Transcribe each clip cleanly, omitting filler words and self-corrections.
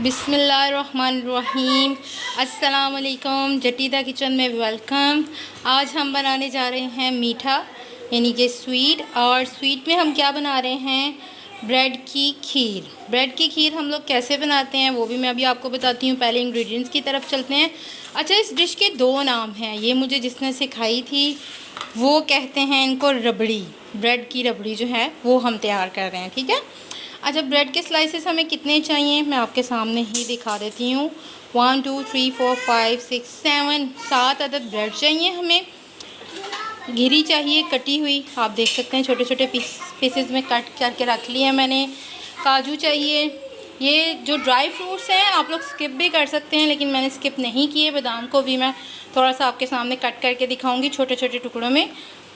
बिस्मिल्लाहिर्रहमानिर्रहीम। अस्सलाम वालेकुम। जटीदा किचन में वेलकम। आज हम बनाने जा रहे हैं मीठा यानी कि स्वीट। और स्वीट में हम क्या बना रहे हैं, ब्रेड की खीर। ब्रेड की खीर हम लोग कैसे बनाते हैं वो भी मैं अभी आपको बताती हूँ। पहले इंग्रेडिएंट्स की तरफ चलते हैं। अच्छा, इस डिश के दो नाम हैं। ये मुझे जिसने सिखाई थी वो कहते हैं इनको रबड़ी। ब्रेड की रबड़ी जो है वो हम तैयार कर रहे हैं, ठीक है। अच्छा, ब्रेड के स्लाइसेस हमें कितने चाहिए मैं आपके सामने ही दिखा देती हूँ। 1 2 3 4 5 6 7 7 अदद ब्रेड चाहिए हमें। घिरी चाहिए कटी हुई, आप देख सकते हैं छोटे छोटे पीसेस में कट करके रख लिए हैं मैंने। काजू चाहिए। ये जो ड्राई फ्रूट्स हैं आप लोग स्किप भी कर सकते हैं, लेकिन मैंने स्किप नहीं किए। बादाम को भी मैं थोड़ा सा आपके सामने कट करके दिखाऊंगी छोटे छोटे टुकड़ों में,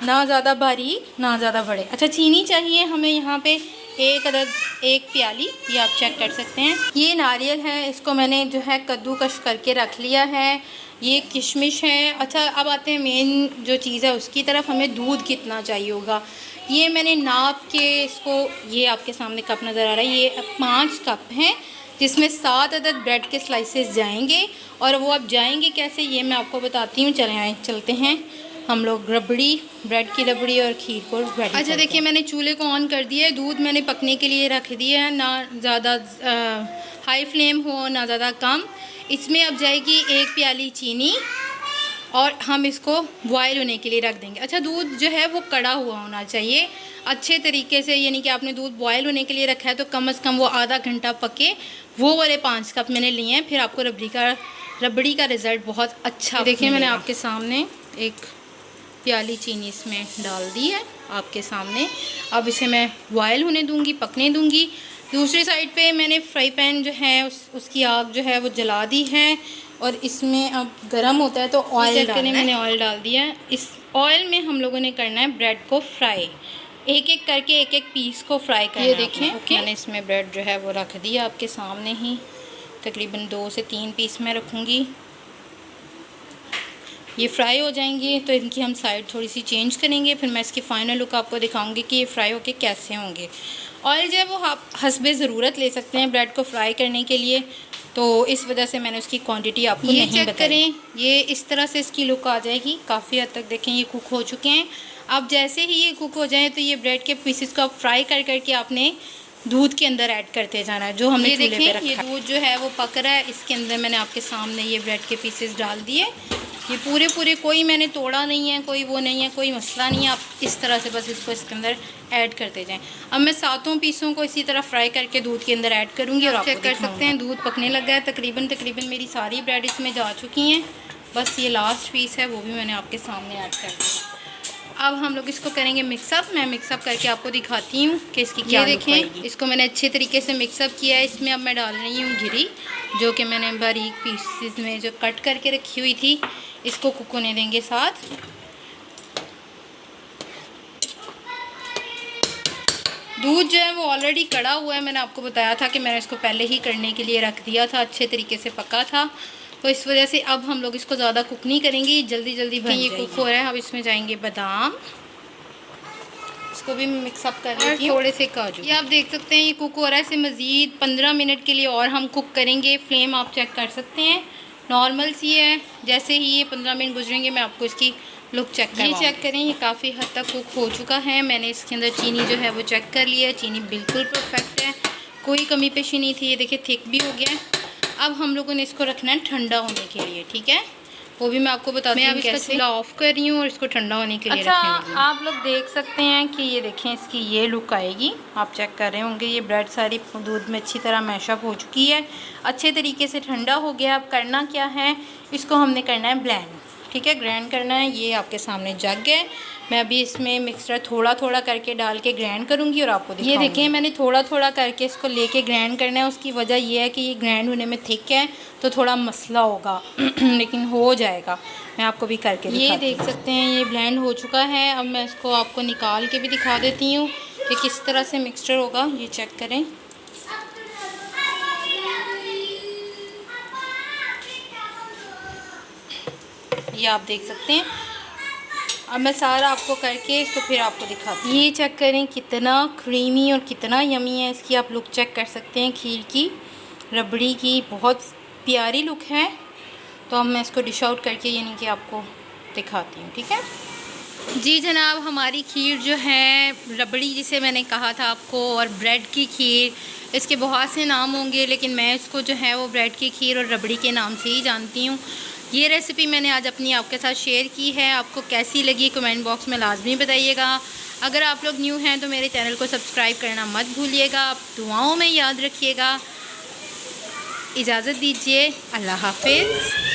ना ज़्यादा बारीक ना ज़्यादा बड़े। अच्छा, चीनी चाहिए हमें यहाँ पे एक अदद, एक प्याली, ये आप चेक कर सकते हैं। ये नारियल है, इसको मैंने जो है कद्दूकश करके रख लिया है। ये किशमिश है। अच्छा, अब आते हैं मेन जो चीज़ है उसकी तरफ। हमें दूध कितना चाहिए होगा, ये मैंने नाप के इसको, ये आपके सामने कप नज़र आ रहा है, ये 5 कप हैं जिसमें 7 अदद ब्रेड के स्लाइसेस जाएंगे। और वो अब जाएंगे कैसे ये मैं आपको बताती हूँ। चलते हैं हम लोग रबड़ी, ब्रेड की रबड़ी और खीर को रेडी। अच्छा देखिए, मैंने चूल्हे को ऑन कर दिया है। दूध मैंने पकने के लिए रख दिया है, ना ज़्यादा हाई फ्लेम हो ना ज़्यादा कम। इसमें अब जाएगी 1 प्याली चीनी और हम इसको बॉयल होने के लिए रख देंगे। अच्छा, दूध जो है वो कड़ा हुआ होना चाहिए अच्छे तरीके से, यानी कि आपने दूध बॉयल होने के लिए रखा है तो कम से कम वो आधा घंटा पके। वो वाले 5 कप मैंने लिए हैं, फिर आपको रबड़ी का रिज़ल्ट बहुत अच्छा। देखिए, मैंने आपके सामने 1 प्याली चीनी इसमें डाल दी है आपके सामने। अब इसे मैं बॉयल होने दूंगी, पकने दूंगी। दूसरी साइड पे मैंने फ्राई पैन जो है उसकी आग जो है वो जला दी है और इसमें अब गरम होता है तो ऑयल डालना है। मैंने ऑयल डाल दिया है। इस ऑयल में हम लोगों ने करना है ब्रेड को फ्राई, एक एक करके एक एक पीस को फ्राई करना है। ये देखें, मैंने इसमें ब्रेड जो है वो रख दिया आपके सामने ही। तकरीबन 2 से 3 पीस मैं रखूँगी। ये फ्राई हो जाएंगे तो इनकी हम साइड थोड़ी सी चेंज करेंगे, फिर मैं इसकी फ़ाइनल लुक आपको दिखाऊंगी कि ये फ्राई होके कैसे होंगे। ऑयल जो है वो आप हस्बे ज़रूरत ले सकते हैं ब्रेड को फ्राई करने के लिए, तो इस वजह से मैंने उसकी क्वांटिटी आपको नहीं बताई। चेक करें, ये इस तरह से इसकी लुक आ जाएगी। काफ़ी हद तक देखें ये कुक हो चुके हैं। अब जैसे ही ये कुक हो जाए तो ये ब्रेड के पीसेस को आप फ्राई कर करके आपने दूध के अंदर ऐड करते जाना है जो हमने चूल्हे पे रखा है। ये दूध जो है वो पक रहा है, इसके अंदर मैंने आपके सामने ये ब्रेड के पीसेस डाल दिए। ये पूरे कोई मैंने तोड़ा नहीं है, कोई वो नहीं है, कोई मसला नहीं है। आप इस तरह से बस इसको इसके अंदर ऐड करते जाएं। अब मैं 7 पीसों को इसी तरह फ्राई करके दूध के अंदर ऐड करूँगी और आप चेक कर सकते हैं दूध पकने लगा है। तकरीबन मेरी सारी ब्रेड इसमें जा चुकी हैं। बस ये लास्ट पीस है वो भी मैंने आपके सामने ऐड कर दिया। अब हम लोग इसको करेंगे मिक्सअप। मैं मिक्सअप करके आपको दिखाती हूँ कि इसकी क्या लुक आएगी। इसको मैंने अच्छे तरीके से मिक्सअप किया है। इसमें अब मैं डाल रही हूँ घिरी, जो कि मैंने बारीक पीसेस में जो कट करके रखी हुई थी। इसको कुक होने देंगे साथ। दूध जो है वो ऑलरेडी कड़ा हुआ है। मैंने आपको बताया था कि मैंने इसको पहले ही करने के लिए रख दिया था, अच्छे तरीके से पका था, तो इस वजह से अब हम लोग इसको ज़्यादा कुक नहीं करेंगे, जल्दी जल्दी बन ये कुक हो रहा है। अब इसमें जाएंगे बादाम, इसको भी मिक्सअप कर लेती हूँ, थोड़े से काजू। ये आप देख सकते हैं ये कुक हो रहा है। इसे मज़ीद 15 मिनट के लिए और हम कुक करेंगे। फ्लेम आप चेक कर सकते हैं नॉर्मल सी है। जैसे ही ये 15 मिनट गुजरेंगे मैं आपको इसकी लुक चेक करें। ये चेक करें, ये काफ़ी हद तक कुक हो चुका है। मैंने इसके अंदर चीनी जो है वो चेक कर लिया है। चीनी बिल्कुल परफेक्ट है, कोई कमी पेशी नहीं थी। ये देखिए थिक भी हो गया है। अब हम लोगों ने इसको रखना है ठंडा होने के लिए, ठीक है। वो भी मैं आपको बताती हूँ। मैं अब इसका चूल्हा ऑफ़ कर रही हूँ और इसको ठंडा होने के लिए रखने लगी हूँ। आप लोग देख सकते हैं कि ये देखें इसकी ये लुक आएगी। आप चेक कर रहे होंगे ये ब्रेड सारी दूध में अच्छी तरह मैशअप हो चुकी है, अच्छे तरीके से ठंडा हो गया। अब करना क्या है, इसको हमने करना है ब्लेंड, ठीक है, ग्राइंड करना है। ये आपके सामने जग है। मैं अभी इसमें मिक्सचर थोड़ा थोड़ा करके डाल के ग्राइंड करूँगी और आपको दिखाऊंगी। ये देखें मैंने थोड़ा थोड़ा करके इसको लेके ग्राइंड करना है। उसकी वजह ये है कि ये ग्राइंड होने में थिक है तो थोड़ा मसला होगा लेकिन हो जाएगा। मैं आपको भी करके ये देख सकते हैं ये ब्लेंड हो चुका है। अब मैं इसको आपको निकाल के भी दिखा देती हूँ कि किस तरह से मिक्सचर होगा। ये चेक करें, ये आप देख सकते हैं अब मैं सारा आपको करके तो फिर आपको दिखाती हूँ। ये चेक करें कितना क्रीमी और कितना यमी है इसकी, आप लोग चेक कर सकते हैं। खीर की रबड़ी की बहुत प्यारी लुक है। तो अब मैं इसको डिश आउट करके यानी कि आपको दिखाती हूँ, ठीक है जी जनाब। हमारी खीर जो है रबड़ी जिसे मैंने कहा था आपको, और ब्रेड की खीर, इसके बहुत से नाम होंगे लेकिन मैं इसको जो है वो ब्रेड की खीर और रबड़ी के नाम से ही जानती हूँ। ये रेसिपी मैंने आज अपनी आपके साथ शेयर की है। आपको कैसी लगी कमेंट बॉक्स में लाजमी बताइएगा। अगर आप लोग न्यू हैं तो मेरे चैनल को सब्सक्राइब करना मत भूलिएगा। आप दुआओं में याद रखिएगा। इजाज़त दीजिए, अल्लाह हाफिज़।